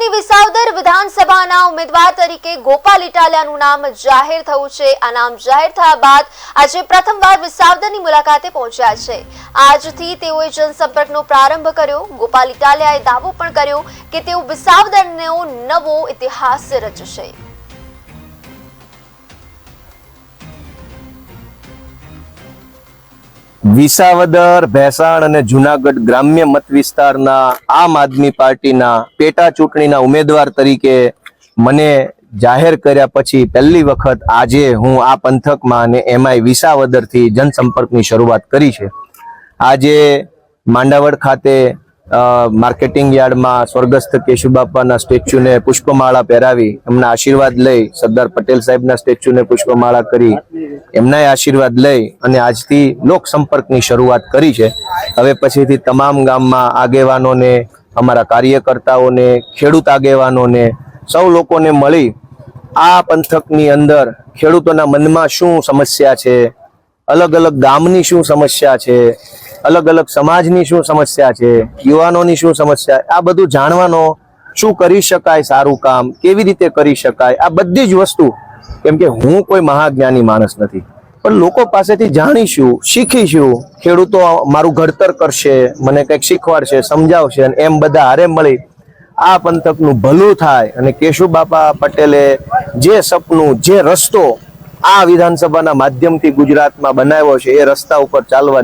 પંથકની વિસાવદર વિધાનસભાના ઉમેદવાર તરીકે ગોપાલ ઇટાલિયાનું નામ જાહેર થયું છે। આ નામ જાહેર થયા બાદ આજે પ્રથમવાર વિસાવદરની મુલાકાતે પહોંચ્યા છે। આજથી તેઓએ જનસંપર્કનો પ્રારંભ કર્યો। ગોપાલ ઇટાલિયાએ દાવો પણ કર્યો કે તેઓ વિસાવદરનો નવો ઇતિહાસ રચશે। વિસાવદર, ભેસાણ અને જુનાગઢ ગ્રામ્ય મત વિસ્તારના આમ આદમી પાર્ટીના પેટા ચૂંટણીના ઉમેદવાર તરીકે મને જાહેર કર્યા પછી પહેલી વખત આજે હું આ પંથકમાં અને એમાંય વિસાવદરથી જનસંપર્કની શરૂઆત કરી છે। આજે માંડાવડ ખાતે માર્કેટિંગ યાર્ડમાં સ્વર્ગસ્થ કેશુબાપાના સ્ટેચ્યુને પુષ્પમાળા પહેરાવી એમના આશીર્વાદ લઈ, સરદાર પટેલ સાહેબના સ્ટેચ્યુને પુષ્પમાળા કરી એમનાય આશીર્વાદ લઈ અને આજથી લોક સંપર્કની શરૂઆત કરી છે। હવે પછીથી તમામ ગામમાં આગેવાનોને, અમારા કાર્યકર્તાઓને, ખેડૂત આગેવાનોને, સૌ લોકોને મળી આ પંથકની અંદર ખેડૂતોના મનમાં શું સમસ્યા છે, અલગ અલગ ગામની શું સમસ્યા છે, અલગ અલગ સમાજની શું સમસ્યા છે, યુવાનોની શું સમસ્યા, આ બધું જાણવાનો, શું કરી શકાય સારું કામ, કેવી રીતે કરી શકાય, આ બધી જ વસ્તુ, કેમ કે હું કોઈ મહાજ્ઞાની માણસ નથી, પણ લોકો પાસેથી જાણીશું, શીખીશું, ખેડૂતો મારું ઘડતર કરશે, મને કંઈક શીખવાડશે, સમજાવશે અને એમ બધા હારે મળી આ પંથકનું ભલું થાય અને કેશુબાપા પટેલે જે સપનું, જે રસ્તો આ વિધાનસભાના માધ્યમથી ગુજરાતમાં બનાવ્યો છે એ રસ્તા ઉપર ચાલવાની